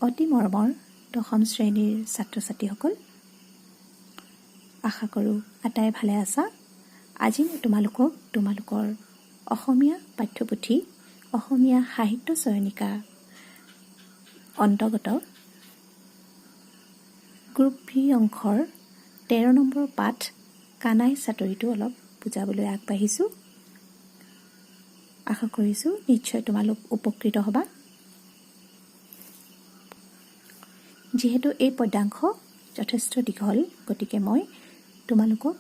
অতি মৰমৰ দশম শ্ৰেণীৰ ছাত্ৰ-ছাত্ৰীসকল, আশা কৰোঁ আটাই ভালে আছা। আজি মই তোমালোকৰ অসমীয়া পাঠ্যপুথি অসমীয়া সাহিত্য চয়নিকা অন্তৰ্গত গ্ৰুপ ভি অংশৰ 13 নম্বৰ পাঠ কানাই চাটৰিটো অলপ বুজাবলৈ আগবাঢ়িছোঁ। আশা কৰিছোঁ নিশ্চয় তোমালোক উপকৃত হ'বা। যিহেতু এই পদ্যাংশ যথেষ্ট দীঘল, গতিকে মই তোমালোকক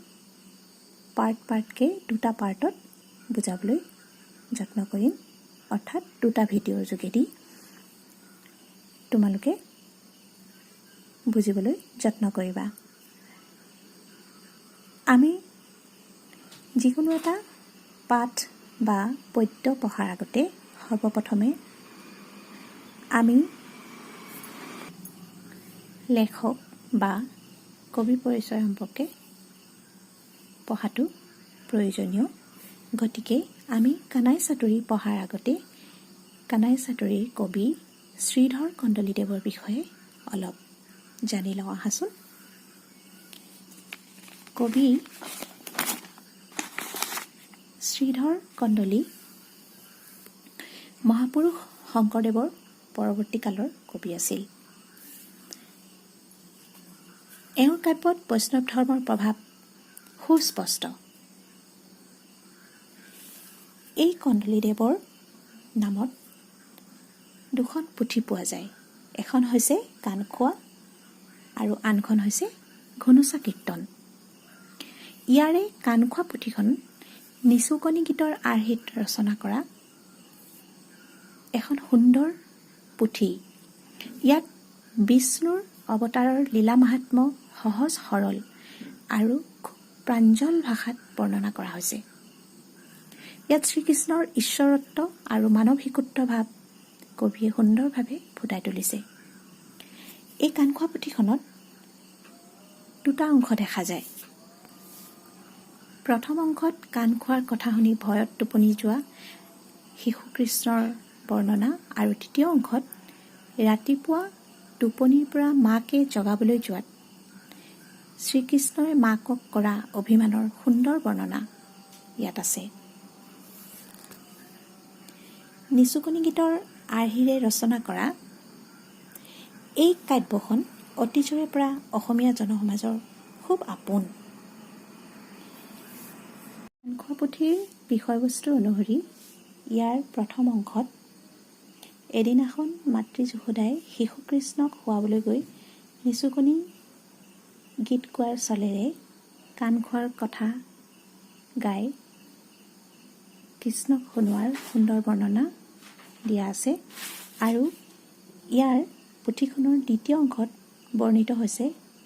পাৰ্টকৈ দুটা পাৰ্টত বুজাবলৈ যত্ন কৰিম, অৰ্থাৎ দুটা ভিডিঅ'ৰ যোগেদি তোমালোকে বুজিবলৈ যত্ন কৰিবা। আমি যিকোনো এটা পাঠ বা পদ্য পঢ়াৰ আগতে সৰ্বপ্ৰথমে আমি লেখক বা কবি পৰিচয় সম্পৰ্কে পঢ়াটো প্ৰয়োজনীয়। গতিকে আমি কানাই চাটৰি পঢ়াৰ আগতে কানাই চাটৰিৰ কবি শ্ৰীধৰ কন্দলীদেৱৰ বিষয়ে অলপ জানি লওঁ আহাচোন। কবি শ্ৰীধৰ কন্দলী মহাপুৰুষ শংকৰদেৱৰ পৰৱৰ্তী কালৰ কবি আছিল। এওঁৰ কাব্যত বৈষ্ণৱ ধৰ্মৰ প্ৰভাৱ সুস্পষ্ট। এই কন্দলীদেৱৰ নামত দুখন পুথি পোৱা যায়। এখন হৈছে কাণখোৱা আৰু আনখন হৈছে ঘুনুচা কীৰ্তন। ইয়াৰে কাণখোৱা পুথিখন নিচুকনি গীতৰ আৰ্হিত ৰচনা কৰা এখন সুন্দৰ পুথি। ইয়াত বিষ্ণুৰ অৱতাৰৰ লীলা মাহাত্ম্য সহজ সৰল আৰু প্ৰাঞ্জল ভাষাত বৰ্ণনা কৰা হৈছে। ইয়াত শ্ৰীকৃষ্ণৰ ঈশ্বৰত্ব আৰু মানৱিকত্ব ভাৱ কবিয়ে সুন্দৰভাৱে ফুটাই তুলিছে। এই কাণখোৱা পুথিখনত দুটা অংশ দেখা যায়। প্ৰথম অংশত কাণখোৱাৰ কথা শুনি ভয়ত টোপনি যোৱা শিশু কৃষ্ণৰ বৰ্ণনা, আৰু দ্বিতীয় অংশত ৰাতিপুৱা টোপনিৰ পৰা মাকে জগাবলৈ যোৱাত শ্ৰীকৃষ্ণই মাকক কৰা অভিমানৰ সুন্দৰ বৰ্ণনা ইয়াত আছে। নিচুকনি গীতৰ আৰ্হিৰে ৰচনা কৰা এই কাব্যখন অতীজৰে পৰা অসমীয়া জনসমাজৰ খুব আপোন। কাণখোৱা পুথিৰ বিষয়বস্তু অনুসৰি ইয়াৰ প্ৰথম অংশত এদিনাখন মাতৃ যশোদাই শিশু কৃষ্ণক শুৱাবলৈ গৈ নিচুকনি গীত গোৱাৰ চলেৰে কাণখোৱাৰ কথা গাই কৃষ্ণক শুনোৱাৰ সুন্দৰ বৰ্ণনা দিয়া আছে। আৰু ইয়াৰ পুথিখনৰ দ্বিতীয় অংশত বৰ্ণিত হৈছে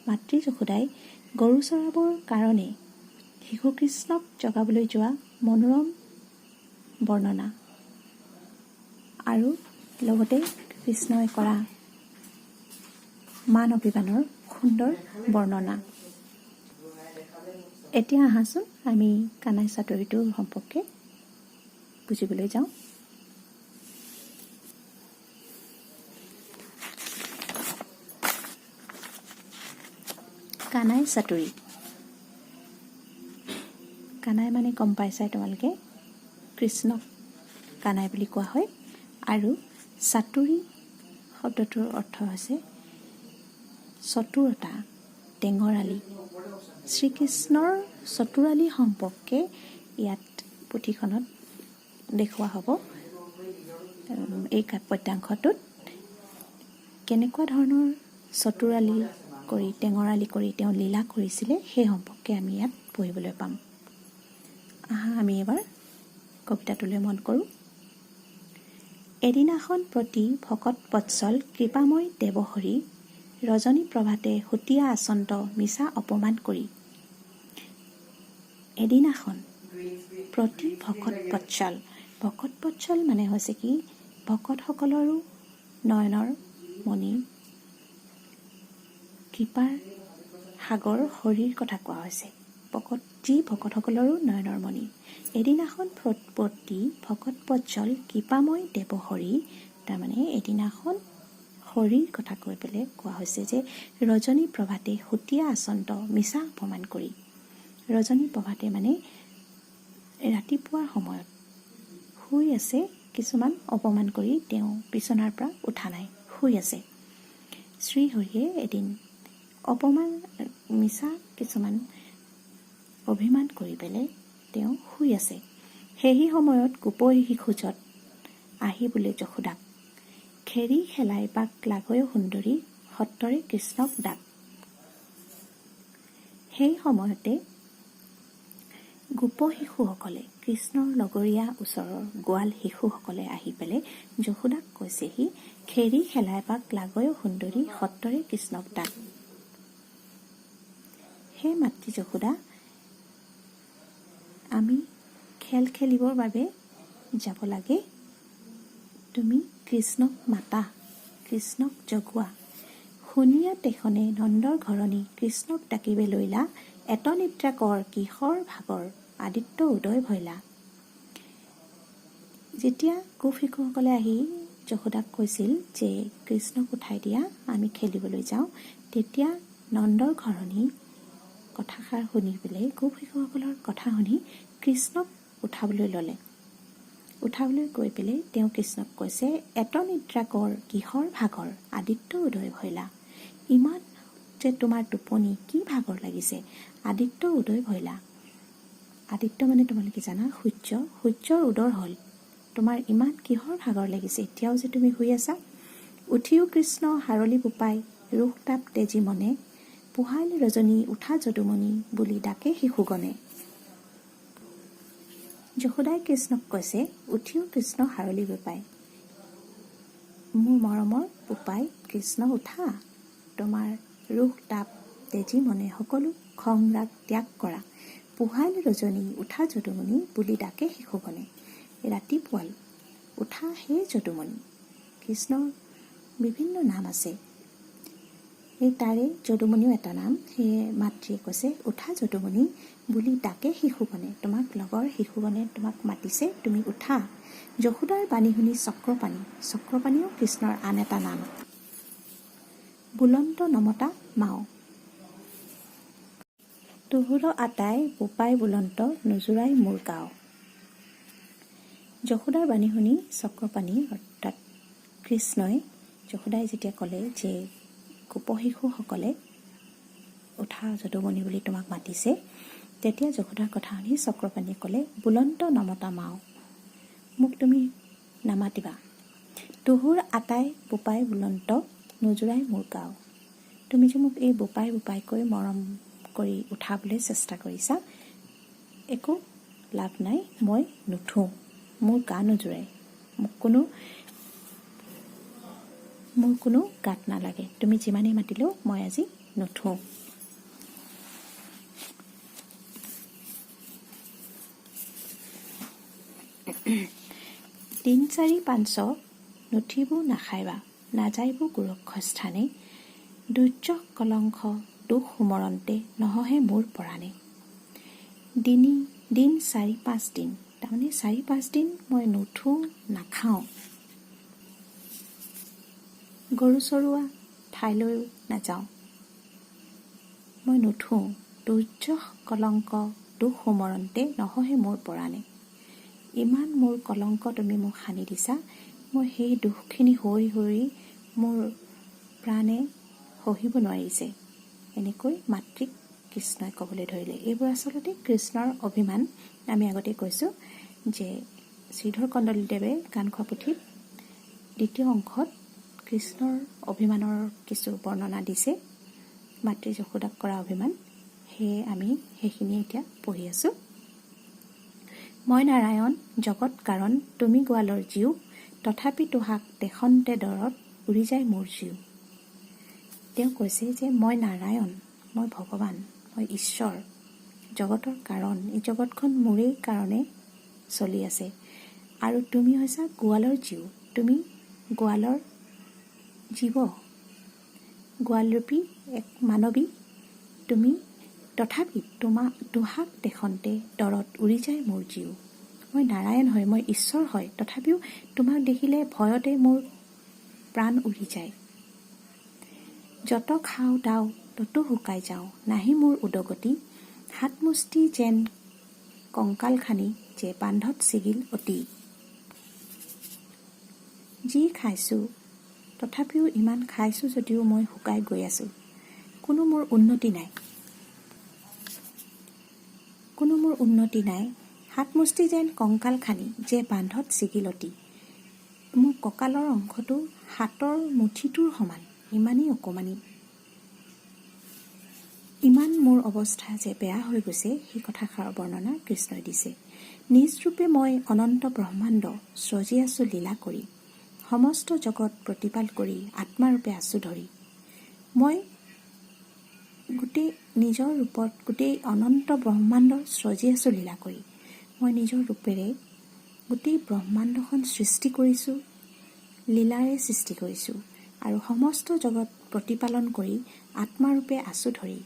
মাতৃ যশোদাই গৰু চৰাবৰ কাৰণে শিশু কৃষ্ণক জগাবলৈ যোৱা মনোৰম বৰ্ণনা আৰু লগতে কৃষ্ণই কৰা মান অভিমানৰ সুন্দৰ বৰ্ণনা। এতিয়া আহাচোন আমি কানাই চাটৰিটোৰ সম্পৰ্কে বুজিবলৈ যাওঁ। কানাই চাটৰি, কানাই মানে গম পাইছাই তোমালোকে, কৃষ্ণক কানাই বুলি কোৱা হয়। আৰু চাটৰি শব্দটোৰ অৰ্থ হৈছে চতুৰতা, টেঙৰালি। শ্ৰীকৃষ্ণৰ চতুৰালি সম্পৰ্কে ইয়াত পুথিখনত দেখুওৱা হ'ব। এই পদ্যাংশটোত কেনেকুৱা ধৰণৰ চতুৰালি কৰি টেঙৰালি কৰি তেওঁ লীলা কৰিছিলে সেই সম্পৰ্কে আমি ইয়াত পঢ়িবলৈ পাম। আমি এবাৰ কবিতাটোলৈ মন কৰোঁ। এদিনাখন প্ৰতি ভকত বৎসল কৃপাময় দেৱহৰি ৰজনী প্ৰভাতে সুতীয়া আচন্ত মিছা অপমান কৰি। এদিনাখন প্ৰতি ভকত বৎসল, ভকত বৎসল মানে হৈছে কি ভকতসকলৰো নয়নৰ মণি, কৃপাৰ সাগৰ হৰিৰ কথা কোৱা হৈছে। যি ভকতসকলৰো নয়নৰ মণি। এদিনাখন প্ৰতি ভকত বৎসল কৃপাময় দেৱহৰি, তাৰমানে এদিনাখন শৰীৰ কথা কৈ পেলাই কোৱা হৈছে যে ৰজনী প্ৰভাতে সুতীয়া আচন্ত মিছা অপমান কৰি। ৰজনী প্ৰভাতে মানে ৰাতিপুৱাৰ সময়ত শুই আছে, কিছুমান অপমান কৰি তেওঁ বিচনাৰ পৰা উঠা নাই, শুই আছে। শ্ৰীহৰিয়ে এদিন অপমান মিছা কিছুমান অভিমান কৰি পেলাই তেওঁ শুই আছে। সেই সময়ত গোপৰি শিশুজত আহি বোলে যশোদাক খেৰি খেলাই বাক লাগয় সুন্দৰী সত্তৰে কৃষ্ণক ডাক। সেই সময়তে গোপ শিশুসকলে, কৃষ্ণৰ লগৰীয়া ওচৰৰ গোৱাল শিশুসকলে আহি পেলাই যশোদাক কৈছেহি খেৰি খেলাই বাক লাগয় সুন্দৰী সত্তৰে কৃষ্ণক ডাক। হে মাতৃ যশোদা, আমি খেল খেলিবৰ বাবে যাব লাগে, তুমি কৃষ্ণক মাতা, কৃষ্ণক জগোৱা। শুনিয়া তেখনে নন্দৰ ঘৰণী কৃষ্ণক ডাকিবে লৈলা, এত নিদ্ৰা কৰ কিশোৰ ভাগৰ আদিত্য উদয় ভৈলা। যেতিয়া গোপ শিশুসকলে আহি যশোদাক কৈছিল যে কৃষ্ণক উঠাই দিয়া, আমি খেলিবলৈ যাওঁ, তেতিয়া নন্দৰ ঘৰণী কথাষাৰ শুনি পেলাই গোপ শিশুসকলৰ কথা শুনি কৃষ্ণক উঠাবলৈ ল'লে। উঠাবলৈ গৈ পেলাই তেওঁ কৃষ্ণক কৈছে এত নিদ্ৰা কৰ কিশোৰ ভাগৰ আদিত্য উদয় ভৈলা। ইমান যে তোমাৰ টোপনি, কি ভাগৰ লাগিছে, আদিত্য উদয় ভৈলা। আদিত্য মানে তোমালোকে জানা সূৰ্য, সূৰ্যৰ উদয় হ'ল, তোমাৰ ইমান কিহৰ ভাগৰ লাগিছে, এতিয়াও যে তুমি শুই আছা। উঠিও কৃষ্ণ হাৰলি বোপাই ৰোষ তাপ তেজী মনে, পোহাইল ৰজনী উঠা যদুমণি বুলি ডাকে শিশুগণে। যশোদাই কৃষ্ণক কৈছে উঠিও কৃষ্ণ হাৰলি বোপাই, মোৰ মৰমৰ বোপাই কৃষ্ণ উঠা, তোমাৰ ৰোষ তাপ তেজী মনে সকলো খং ৰাগ ত্যাগ কৰা, পোহাইল ৰজনী উঠা যদুমণি বুলি ডাকে শিশুগণে। ৰাতিপুৱাল উঠা হে যদুমণি। কৃষ্ণৰ বিভিন্ন নাম আছে, এই তাৰে যদুমণিও এটা নাম। সেয়ে মাতৃয়ে কৈছে উঠা যদুমণি বুলি ডাকে শিশুগণে, তোমাক লগৰ শিশুগণে তোমাক মাতিছে, তুমি উঠা। যশোদাৰ বাণী শুনি চক্ৰপাণী, চক্ৰপাণীও কৃষ্ণৰ আন এটা নাম। বুলন্ত নমতা মাও, তুহুৰ আটাই বোপাই বুলন্ত নোজোৰাই মোৰ গাঁও। যশোদাৰ বাণী শুনি চক্ৰপাণী অৰ্থাৎ কৃষ্ণই, যশোদাই যেতিয়া ক'লে যে গোপশিশুসকলে উঠা যদুমণি বুলি তোমাক মাতিছে, তেতিয়া যশোদাৰ কথা শুনি চক্ৰপাণীয়ে ক'লে বুলন্ত নমতা মাও, মোক তুমি নামাতিবা। তুহুৰ আটাই বোপাই বুলন্ত নোজোৰাই মোৰ গাঁও। তুমি যে মোক এই বোপাই বোপাইকৈ মৰম কৰি উঠাবলৈ চেষ্টা কৰিছা, একো লাভ নাই, মই নুঠোঁ, মোৰ গা নোজোৰে, মোৰ কোনো গাত নালাগে, তুমি যিমানেই মাতিলেও মই আজি নুঠোঁ। তিন চাৰি পাঁচ নুঠিব নাখাইবা, নাযাইব গোৰক্ষ স্থানে, দুৰ্যগ কলংখ দুখ সুমৰন্তে নহহে মোৰ পৰাণে। দিন ৪-৫ দিন, তাৰমানে ৪-৫ দিন মই নুঠোঁ, নাখাওঁ, গৰু চৰোৱা ঠাইলৈও নাযাওঁ, মই নুঠোঁ। দুৰ্যগ কলংক দুখ সুমৰন্তে নহহে মোৰ পৰাণে। ইমান মোৰ কলংক তুমি মোক সানি দিছা, মই সেই দুখখিনি হৈ মোৰ প্ৰাণে সহিব নোৱাৰিছে। এনেকৈ মাতৃক কৃষ্ণই ক'বলৈ ধৰিলে। এইবোৰ আচলতে কৃষ্ণৰ অভিমান। আমি আগতে কৈছোঁ যে শ্ৰীধৰ কন্দলীদেৱে গান খোৱা পুথিত ২য় অংশত কৃষ্ণৰ অভিমানৰ কিছু বৰ্ণনা দিছে, মাতৃ যশোদাক কৰা অভিমান। সেয়ে আমি সেইখিনি এতিয়া পঢ়ি আছোঁ। মই নাৰায়ণ জগত কাৰণ, তুমি গোৱালৰ জীও, তথাপি তোহাক দেখন্তে দৰত উৰি যায় মোৰ জীও। তেওঁ কৈছে যে মই নাৰায়ণ, মই ভগৱান, মই ঈশ্বৰ, জগতৰ কাৰণ, এই জগতখন মোৰেই কাৰণে চলি আছে, আৰু তুমি হৈছা গোৱালৰ জীও, তুমি গোৱালৰ জীৱ, গোৱালৰূপী এক মানৱী, তুমি তথাপি তোহাক দেখন্তে দৰত উৰি যায় মোৰ জীও। মই নাৰায়ণ হয়, মই ঈশ্বৰ হয়, তথাপিও তোমাক দেখিলে ভয়তে মোৰ প্ৰাণ উৰি যায়, যত খাওঁ দাওঁ ততো শুকাই যাওঁ নাহি মোৰ উদগতি হাত মুষ্টি যেন কংকাল খানি যে বান্ধত ছিগিল অতি যি খাইছোঁ তথাপিও ইমান খাইছোঁ যদিও মই শুকাই গৈ আছোঁ কোনো মোৰ উন্নতি নাই হাত মুষ্টি যেন কংকাল খানি যে বান্ধত ছিগিল অতি মোৰ কঁকালৰ অংশটো হাতৰ মুঠিটোৰ সমান ইমানেই অকণমানি ইমান মোৰ অৱস্থা যে বেয়া হৈ গৈছে সেই কথাষাৰৰ বৰ্ণনা কৃষ্ণই দিছে নিজ ৰূপে মই অনন্ত ব্ৰহ্মাণ্ড সৃজি আছোঁ লীলা কৰি সমস্ত জগত প্ৰতিপাল কৰি আত্মাৰূপে আছোঁ ধৰি মই গোটেই নিজৰ ৰূপত গোটেই অনন্ত ব্ৰহ্মাণ্ড সৃজি আছোঁ লীলা কৰি মই নিজৰ ৰূপেৰে গোটেই ব্ৰহ্মাণ্ডখন সৃষ্টি কৰিছোঁ লীলাৰে সৃষ্টি কৰিছোঁ আৰু সমস্ত জগত প্ৰতিপালন কৰি আত্মাৰূপে আছোঁ ধৰি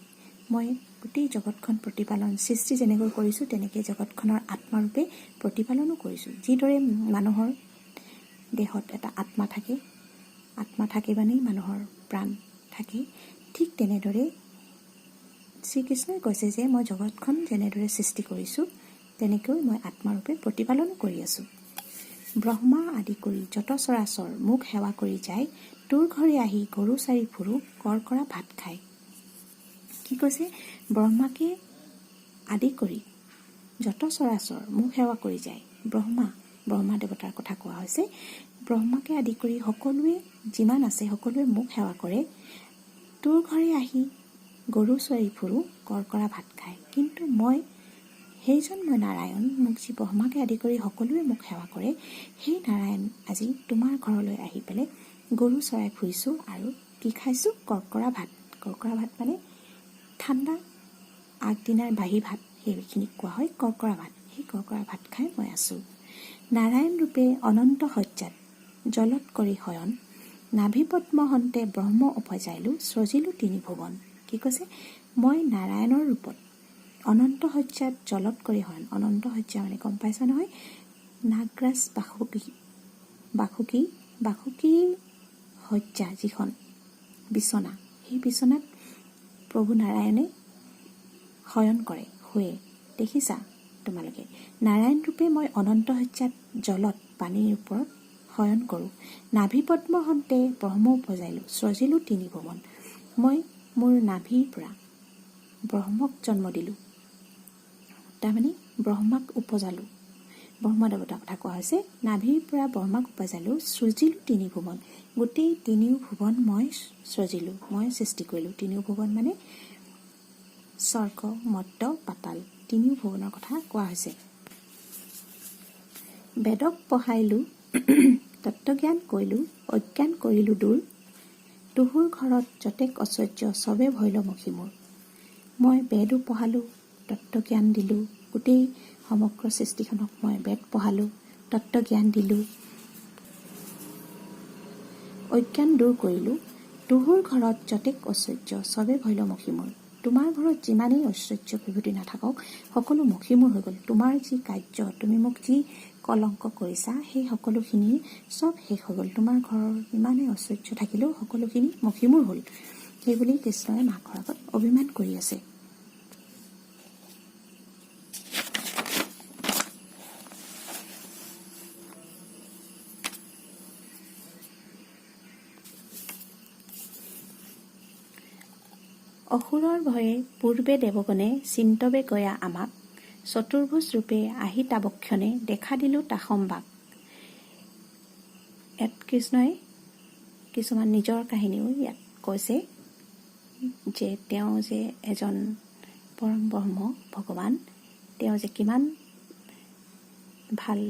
মই গোটেই জগতখন প্ৰতিপালন সৃষ্টি যেনেকৈ কৰিছোঁ তেনেকৈ জগতখনৰ আত্মাৰূপে প্ৰতিপালনো কৰিছোঁ যিদৰে মানুহৰ দেহত এটা আত্মা থাকে মানেই মানুহৰ প্ৰাণ থাকে ঠিক তেনেদৰে শ্ৰীকৃষ্ণই কৈছে যে মই জগতখন যেনেদৰে সৃষ্টি কৰিছোঁ তেনেকৈ মই আত্মাৰূপে প্ৰতিপালনো কৰি আছোঁ ব্ৰহ্মা আদি কৰি যত চৰাচৰ মোক সেৱা কৰি যায় তোৰ ঘৰে আহি গৰু চাৰি ফুৰো কৰ কৰা ভাত খায় কি কৈছে ব্ৰহ্মাকে আদি কৰি যত চৰাচৰ মোক সেৱা কৰি যায় ব্ৰহ্মা দেৱতাৰ কথা কোৱা হৈছে ব্ৰহ্মাকে আদি কৰি সকলোৱে যিমান আছে সকলোৱে মোক সেৱা কৰে তোৰ ঘৰে আহি গৰু চৰি ফুৰো কৰ কৰা ভাত খায় কিন্তু মই নাৰায়ণ মোক যি ব্ৰহ্মাকে আদি কৰি সকলোৱে মোক সেৱা কৰে সেই নাৰায়ণ আজি তোমাৰ ঘৰলৈ আহি পেলাই গৰু চৰাই ফুৰিছোঁ আৰু কি খাইছোঁ কৰ্কৰা ভাত মানে ঠাণ্ডা আগদিনাৰ বাহি ভাত সেইখিনিক কোৱা হয় কৰ্কৰা ভাত সেই কৰ্কৰা ভাত খাই মই আছোঁ নাৰায়ণ ৰূপে অনন্ত শয্যাত জলত কৰি শয়ন নাভি পদ্ম হন্তে ব্ৰহ্ম উপজাইলোঁ সৃজিলোঁ তিনি ভুৱন কি কৈছে মই নাৰায়ণৰ ৰূপত অনন্ত শয্যাত জলত কৰি শয়ন অনন্ত শয্যা মানে গম পাইছা নহয় নাগৰাজ বাসুকী শয্যা যিখন বিচনা সেই বিচনাত প্ৰভু নাৰায়ণে শয়ন কৰে শুৱে দেখিছা তোমালোকে নাৰায়ণ ৰূপে মই অনন্ত শয্যাত জলত পানীৰ ওপৰত শয়ন কৰোঁ নাভি পদ্ম হন্তে ব্ৰহ্ম উপজাইলোঁ সৃজিলোঁ তিনি ভুৱন মই মোৰ নাভিৰ পৰা ব্ৰহ্মক জন্ম দিলোঁ তাৰমানে ব্ৰহ্মাক উপজালোঁ ব্ৰহ্মা দেৱতাৰ কথা কোৱা হৈছে নাভিৰ পৰা ব্ৰহ্মাক উপজালোঁ সৃজিলোঁ তিনি ভুৱন গোটেই তিনিও ভুৱন মই সৃজিলোঁ মই সৃষ্টি কৰিলোঁ তিনিও ভুৱন মানে স্বৰ্গ মৰ্ত্য পাতাল তিনিও ভুৱনৰ কথা কোৱা হৈছে বেদক পঢ়াইলোঁ তত্ত্বজ্ঞান কৰিলোঁ অজ্ঞান কৰিলোঁ দূৰ তুহুৰ ঘৰত যতেক ঐশ্বৰ্য চবে ভৈল মখি মোৰ মই বেদো পঢ়ালোঁ তত্ত্বজ্ঞান দিলোঁ গোটেই সমগ্ৰ সৃষ্টিখনক মই বেদ পঢ়ালোঁ তত্ত্বজ্ঞান দিলোঁ অজ্ঞান দূৰ কৰিলোঁ তুহুৰ ঘৰত যতেক ঐশ্বৰ্য চবে ভৈল মখি মোৰ তোমাৰ ঘৰত যিমানেই ঐশ্বৰ্য বিভূতি নাথাকক সকলো মখি মোৰ হৈ গ'ল তোমাৰ যি কাৰ্য তুমি মোক যি কলংক কৰিছা সেই সকলোখিনি চব শেষ হৈ গ'ল তোমাৰ ঘৰৰ ইমানেই ঐশ্বৰ্য থাকিলেও সকলোখিনি মখি মোৰ হ'ল সেইবুলি কৃষ্ণই মাকৰ আগত অভিমান কৰি আছে অসুৰৰ ভয়ে পূৰ্বে দেৱগণে চিন্তবে গয়া আমাক চতুৰ্ভুজ ৰূপে আহি তাবক্ষণে দেখা দিলোঁ তাসম্বাক ইয়াত কৃষ্ণই কিছুমান নিজৰ কাহিনীও ইয়াত কৈছে যে তেওঁ যে এজন পৰম ব্ৰহ্ম ভগৱান তেওঁ যে কিমান ভাল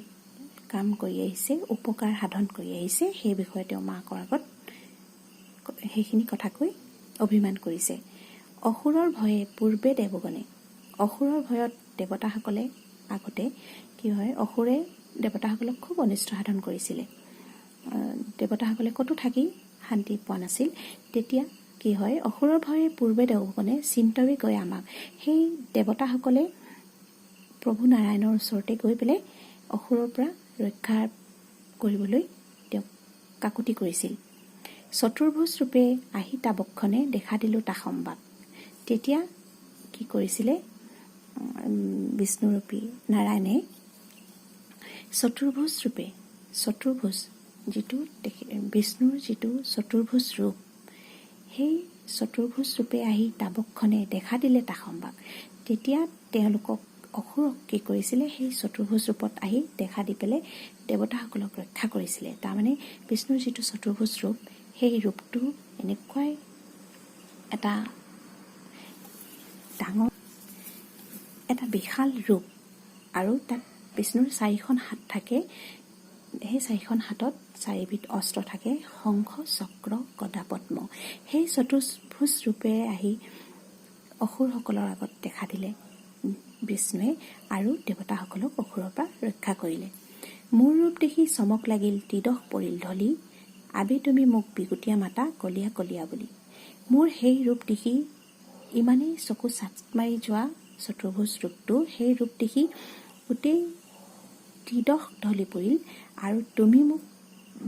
কাম কৰি আহিছে উপকাৰ সাধন কৰি আহিছে সেই বিষয়ে তেওঁ মাকৰ আগত সেইখিনি কথা কৈ অভিমান কৰিছে অসুৰৰ ভয়ে পূৰ্বে দেৱগণে অসুৰৰ ভয়ত দেৱতাসকলে আগতে কি হয় অসুৰে দেৱতাসকলক খুব অনিষ্ট সাধন কৰিছিলে দেৱতাসকলে ক'তো থাকি শান্তি পোৱা নাছিল তেতিয়া কি হয় অসুৰৰ ভয়ে পূৰ্বে দেৱগণে চিন্তবে গৈ আমাক সেই দেৱতাসকলে প্ৰভু নাৰায়ণৰ ওচৰতে গৈ পেলাই অসুৰৰ পৰা ৰক্ষা কৰিবলৈ তেওঁক কাকুতি কৰিছিল চতুৰ্ভুজ ৰূপে আহি তাবকখনে দেখা দিলোঁ তা সম্বাক। তেতিয়া কি কৰিছিলে বিষ্ণুৰূপী নাৰায়ণে চতুৰ্ভুজ ৰূপে যিটো বিষ্ণুৰ যিটো চতুৰ্ভুজ ৰূপ, সেই চতুৰ্ভুজ ৰূপে আহি তাবকখনে দেখা দিলে তা সম্বাক। তেতিয়া তেওঁলোকক অসুৰক কি কৰিছিলে, সেই চতুৰ্ভুজ ৰূপত আহি দেখা দি পেলাই দেৱতাসকলক ৰক্ষা কৰিছিলে। তাৰমানে বিষ্ণুৰ যিটো চতুৰ্ভুজ ৰূপ, সেই ৰূপটো এনেকুৱাই এটা ডাঙৰ এটা বিশাল ৰূপ, আৰু তাত বিষ্ণুৰ 4খন হাত থাকে। সেই 4খন হাতত 4বিধ অস্ত্ৰ থাকে, শংখ, চক্ৰ, গদা, পদ্ম। সেই চতুৰ্ভুজ ৰূপে আহি অসুৰসকলৰ আগত দেখা দিলে বিষ্ণুৱে, আৰু দেৱতাসকলক অসুৰৰ পৰা ৰক্ষা কৰিলে। মোৰ ৰূপ দেখি চমক লাগিল, ত্ৰিদশ পৰিল ঢলি, আবে তুমি মোক বিগুটিয়া মাতা কলীয়া কলীয়া বুলি। মোৰ সেই ৰূপ দেখি ইমানেই চকু চাট মাৰি যোৱা চতুৰ্ভুজ ৰূপটো, সেই ৰূপ দেখি গোটেই ত্ৰিদশ ঢলি পৰিল, আৰু তুমি মোক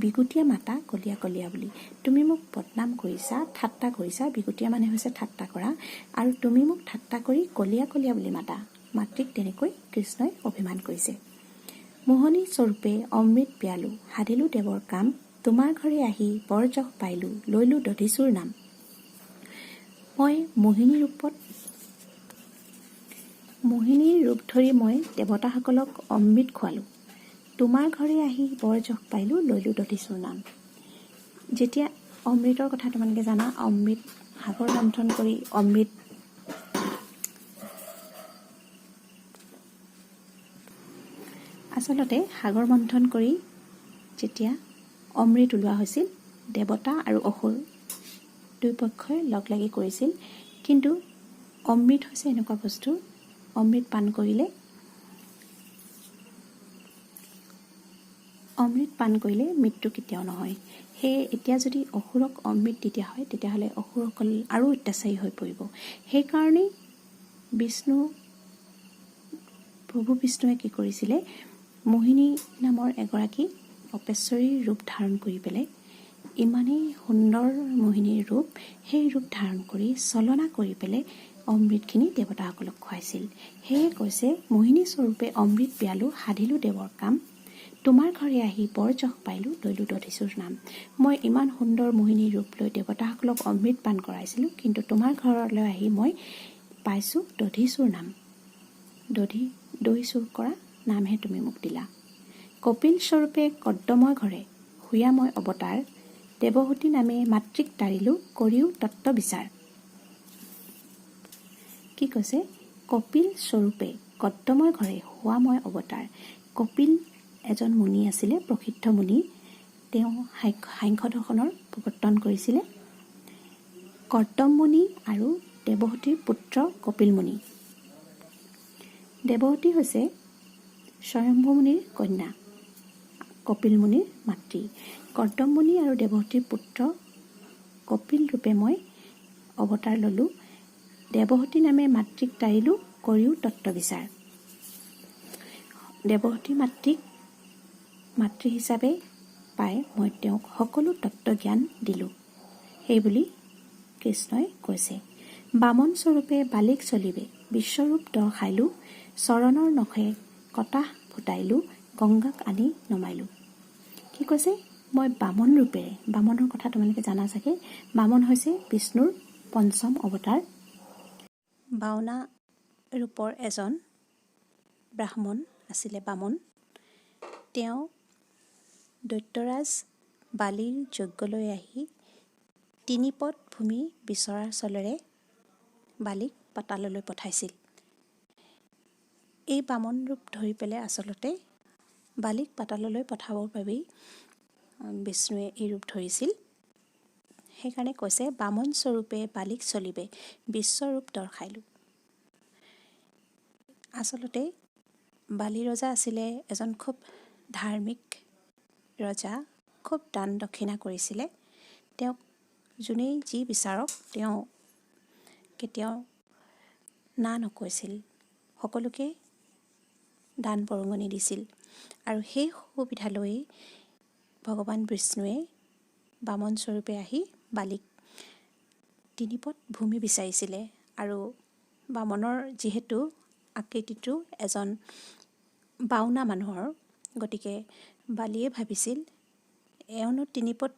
বিগুটিয়া মাতা কলীয়া কলীয়া বুলি। তুমি মোক বদনাম কৰিছা, ঠাট্টা কৰিছা। বিগুটিয়া মানে হৈছে ঠাট্টা কৰা, আৰু তুমি মোক ঠাট্টা কৰি কলীয়া কলীয়া বুলি মাতা। মাতৃক তেনেকৈ কৃষ্ণই অভিমান কৰিছে। মোহনী স্বৰূপে অমৃত পিয়ালো, সাধিলো দেৱৰ কাম, তোমাৰ ঘৰে আহি বৰ যশ পাইলো, লৈলো দধিচুৰ নাম। মই মোহিনীৰ ৰূপ ধৰি মই দেৱতাসকলক অমৃত খোৱালোঁ, তোমাৰ ঘৰে আহি বৰ যশ পাইলো, লৈলো দধিচুৰ নাম। যেতিয়া অমৃতৰ কথা তোমালোকে জানা, অমৃত সাগৰ মন্থন কৰি অমৃত আচলতে সাগৰ মন্থন কৰি যেতিয়া অমৃত ওলোৱা হৈছিল, দেৱতা আৰু অসুৰ দুই পক্ষই লগ লাগি কৰিছিল। কিন্তু অমৃত হৈছে এনেকুৱা বস্তু, অমৃত পান কৰিলে মৃত্যু কেতিয়াও নহয়। সেয়ে এতিয়া যদি অসুৰক অমৃত দিয়া হয়, তেতিয়াহ'লে অসুৰসকল আৰু অত্যাচাৰী হৈ পৰিব। সেইকাৰণেই প্ৰভু বিষ্ণুৱে কি কৰিছিলে, মোহিনী নামৰ এগৰাকী অপেশ্বৰীৰ ৰূপ ধাৰণ কৰি পেলাই, ইমানেই সুন্দৰ মোহিনীৰ ৰূপ, সেই ৰূপ ধাৰণ কৰি চলনা কৰি পেলাই অমৃতখিনি দেৱতাসকলক খুৱাইছিল। সেয়ে কৈছে, মোহিনী স্বৰূপে অমৃত পিয়ালো, সাধিলো দেৱৰ কাম, তোমাৰ ঘৰে আহি বৰ যশ পাইলো, লৈলো দধিচুৰ নাম। মই ইমান সুন্দৰ মোহিনীৰ ৰূপ লৈ দেৱতাসকলক অমৃত পান কৰাইছিলোঁ, কিন্তু তোমাৰ ঘৰলৈ আহি মই পাইছোঁ দধিচুৰ নাম। দৈ চুৰ কৰা নামহে তুমি মোক দিলা। কপিল স্বৰূপে কদ্দময় ঘৰে শুয়া মই অৱতাৰ, দেৱহূতি নামে মাতৃক তাৰিলোঁ, কৰিও তত্ত্ব বিচাৰ। কি কৈছে, কপিল স্বৰূপে কদ্দময় ঘৰে শুৱা মই অৱতাৰ। কপিল এজন মুনি আছিলে, প্ৰসিদ্ধ মুনি। তেওঁ সাংখ্য দৰ্শনৰ প্ৰৱৰ্তন কৰিছিলে। কৰ্দম মুনি আৰু দেৱহূতিৰ পুত্ৰ কপিল মুনি। দেৱহূতি হৈছে স্বয়ম্ভু মুনিৰ কন্যা, কপিল মুনিৰ মাতৃ। কৰ্দম মুনি আৰু দেৱহূতিৰ পুত্ৰ কপিল ৰূপে মই অৱতাৰ ল'লোঁ, দেৱহূতি নামে মাতৃক তাৰিলোঁ, কৰিও তত্ত্ব বিচাৰ। দেৱহূতিৰ মাতৃ হিচাপে পাই মই তেওঁক সকলো তত্ত্বজ্ঞান দিলোঁ, সেইবুলি কৃষ্ণই কৈছে। বামন স্বৰূপে বালিক চলিবে, বিশ্বৰূপ দৰ্শাইলোঁ, চৰণৰ নখে কটাহ ফুটাইলোঁ, গংগাক আনি নমাইলোঁ। কি কৈছে, মই বামন ৰূপেৰে, বামনৰ কথা তোমালোকে জানা চাগে, বামন হৈছে বিষ্ণুৰ পঞ্চম অৱতাৰ। 52 ৰূপৰ এজন ব্ৰাহ্মণ আছিলে বামন। তেওঁ দৈত্যৰাজ বালিৰ যজ্ঞলৈ আহি 3 পদ ভূমি বিচৰাৰ চলেৰে বালিক পাতাললৈ পঠাইছিল। এই বামন ৰূপ ধৰি পেলাই আচলতে বালিক পাতাললৈ পঠাবৰ বাবেই বিষ্ণুৱে এই ৰূপ ধৰিছিল। সেইকাৰণে কৈছে, বামন স্বৰূপে বালিক চলিবে, বিশ্বৰূপ দৰ্শাইলোঁ। আচলতে বালি ৰজা আছিলে এজন খুব ধাৰ্মিক ৰজা, খুব দান দক্ষিণা কৰিছিলে। তেওঁক যোনেই যি বিচাৰক তেওঁ কেতিয়াও না নকৈছিল, সকলোকে দান বৰঙণি দিছিল। আৰু সেই সুবিধা লৈ ভগৱান বিষ্ণুৱে বামন স্বৰূপে আহি বালিক 3 পদ ভূমি বিচাৰিছিলে আৰু বামনৰ যিহেতু আকৃতিটো এজন বাওনা মানুহৰ, গতিকে বালিয়ে ভাবিছিল এওঁনো 3 পদ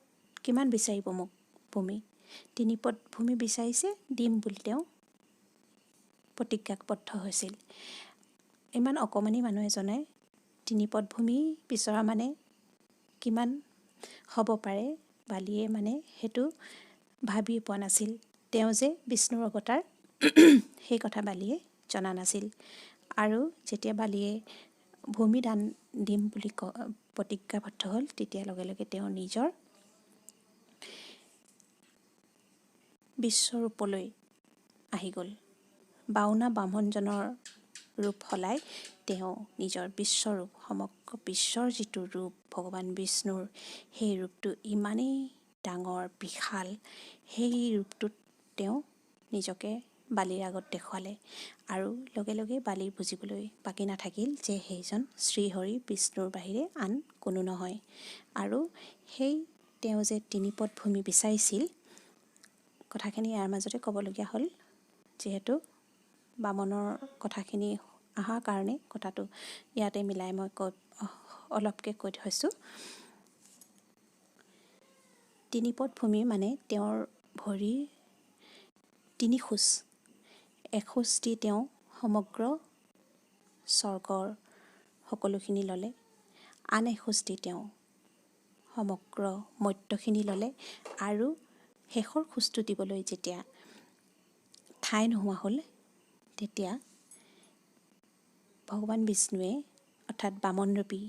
কিমান বিচাৰিব মোক ভূমি, 3 পদ ভূমি বিচাৰিছে দিম বুলি তেওঁ প্ৰতিজ্ঞাবদ্ধ হৈছিল। ইমান অকণমানি মানুহ এজনে 3 পদ ভূমি বিচৰা মানে কিমান হ'ব পাৰে, বালিয়ে মানে সেইটো ভাবি পোৱা নাছিল। তেওঁ যে বিষ্ণুৰ অৱতাৰ সেই কথা বালিয়ে জনা নাছিল। আৰু যেতিয়া বালিয়ে ভূমি দান দিম বুলি প্ৰতিজ্ঞাবদ্ধ হ'ল, তেতিয়া লগে লগে তেওঁ নিজৰ বিশ্বৰূপলৈ আহি গ'ল। বাওনা ব্ৰাহ্মণজনৰ ৰূপ সলাই তেওঁ নিজৰ বিশ্বৰূপ, সমগ্ৰ বিশ্বৰ যিটো ৰূপ ভগৱান বিষ্ণুৰ, সেই ৰূপটো ইমানেই ডাঙৰ বিশাল, সেই ৰূপটোত তেওঁ নিজকে বালিৰ আগত দেখুৱালে। আৰু লগে লগে বালিৰ বুজিবলৈ বাকী নাথাকিল যে সেইজন শ্ৰীহৰি বিষ্ণুৰ বাহিৰে আন কোনো নহয়। আৰু সেই তেওঁ যে 3 পদ ভূমি বিচাৰিছিল, কথাখিনি ইয়াৰ মাজতে ক'বলগীয়া হ'ল, যিহেতু বামনৰ কথাখিনি অহাৰ কাৰণে কথাটো ইয়াতে মিলাই মই অলপকৈ কৈ থৈছোঁ। 3 পদ ভূমি মানে তেওঁৰ ভৰিৰ 3 খোজ, এখোজ দি তেওঁ সমগ্ৰ স্বৰ্গৰ সকলোখিনি ল'লে, আন এখোজ দি তেওঁ সমগ্ৰ মৰ্ত্যখিনি ল'লে, আৰু শেষৰ খোজটো দিবলৈ যেতিয়া ঠাই নোহোৱা হ'ল, তেতিয়া ভগৱান বিষ্ণুৱে অৰ্থাৎ বামনৰূপী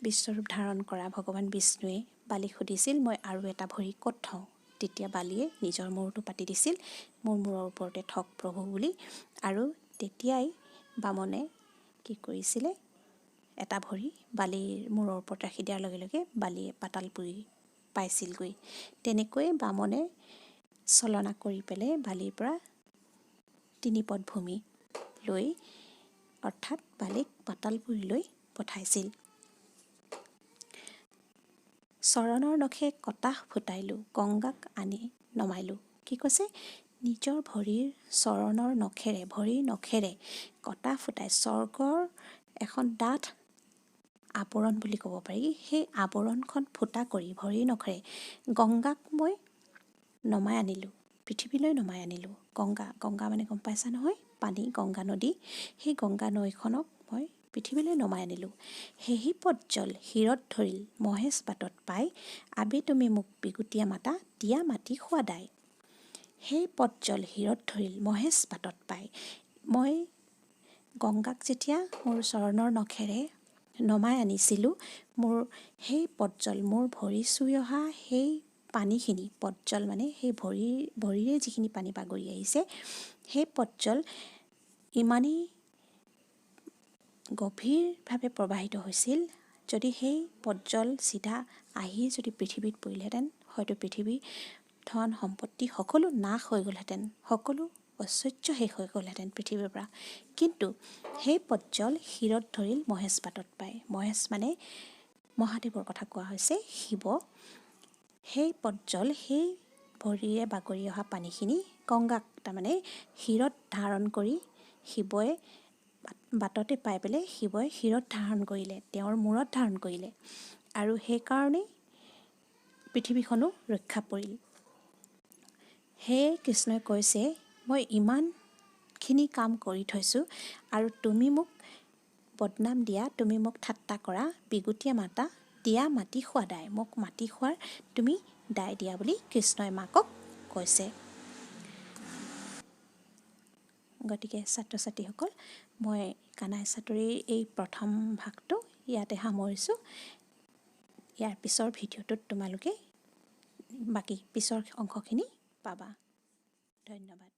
বিশ্বৰূপ ধাৰণ কৰা ভগৱান বিষ্ণুৱে বালিক সুধিছিল, মই আৰু এটা ভৰি ক'ত থওঁ? তেতিয়া বালিয়ে নিজৰ মূৰটো পাতি দিছিল, মোৰ মূৰৰ ওপৰতে থক প্ৰভু বুলি। আৰু তেতিয়াই বামনে কি কৰিছিলে, এটা ভৰি বালিৰ মূৰৰ ওপৰত ৰাখি দিয়াৰ লগে লগে বালিয়ে পাতালপুৰি পাইছিলগৈ। তেনেকৈ বামনে চলনা কৰি পেলাই বালিৰ পৰা 3 পদ ভূমি লৈ, অৰ্থাৎ বালিক পাতালপুৰিলৈ পঠাইছিল। চৰণৰ নখে কটাহ ফুটাইলোঁ, গংগাক আনি নমাইলোঁ। কি কৈছে? নিজৰ ভৰিৰ চৰণৰ নখেৰে, ভৰিৰ নখেৰে কটা ফুটাই, স্বৰ্গৰ এখন ডাঠ আৱৰণ বুলি ক'ব পাৰি, সেই আৱৰণখন ফুটা কৰি ভৰিৰ নখেৰে গংগাক মই নমাই আনিলোঁ, পৃথিৱীলৈ নমাই আনিলোঁ। গংগা মানে গম পাইছা নহয়, পানী, গংগা নদী, সেই গংগা নৈখনক মই পৃথিৱীলৈ নমাই আনিলোঁ। সেহি পজ্জল শিৰত ধৰিল মহেশ বাটত পাই, আবে তুমি মোক বিগুটিয়া মাতা দিয়া মাটি খোৱাদাই। সেই পজ্জল শিৰত ধৰিল মহেশ বাটত পাই, মই গংগাক যেতিয়া মোৰ চৰণৰ নখেৰে নমাই আনিছিলোঁ, মোৰ সেই পজ্জল, মোৰ ভৰি চুই অহা সেই পানীখিনি, পজ্জল মানে সেই ভৰিৰে যিখিনি পানী বাগৰি আহিছে, সেই পজ্জল ইমানেই গভীৰভাৱে প্ৰবাহিত হৈছিল, যদি সেই পজ্জল চিধা আহি যদি পৃথিৱীত পৰিলহেঁতেন, হয়তো পৃথিৱীৰ ধন সম্পত্তি সকলো নাশ হৈ গ'লহেঁতেন, সকলো ঐশ্বৰ্য শেষ হৈ গ'লহেঁতেন পৃথিৱীৰ পৰা। কিন্তু সেই পজ্জল শিৰত ধৰিল মহেশ বাটত পায়, মহেশ মানে মহাদেৱৰ কথা কোৱা হৈছে, শিৱ। সেই পজ্জল, সেই ভৰিৰে বাগৰি অহা পানীখিনি গংগাক তাৰমানে শিৰত ধাৰণ কৰি শিৱই বাটতে পাই পেলাই শিৱই শিৰত ধাৰণ কৰিলে, তেওঁৰ মূৰত ধাৰণ কৰিলে, আৰু সেইকাৰণেই পৃথিৱীখনো ৰক্ষা পৰিল। সেয়ে কৃষ্ণই কৈছে, মই ইমানখিনি কাম কৰি থৈছোঁ আৰু তুমি মোক বদনাম দিয়া, তুমি মোক ঠাট্টা কৰা, বিগুটিয়া মাতা দিয়া মাটি খোৱা দাই, মোক মাটি খোৱাৰ তুমি দাই দিয়া বুলি কৃষ্ণই মাকক কৈছে। গতিকে ছাত্ৰ ছাত্ৰীসকল, মই কানাই চাতুৰিৰ এই প্ৰথম ভাগটো ইয়াতে সামৰিছোঁ। ইয়াৰ পিছৰ ভিডিঅ'টোত তোমালোকে বাকী পিছৰ অংশখিনি পাবা। ধন্যবাদ।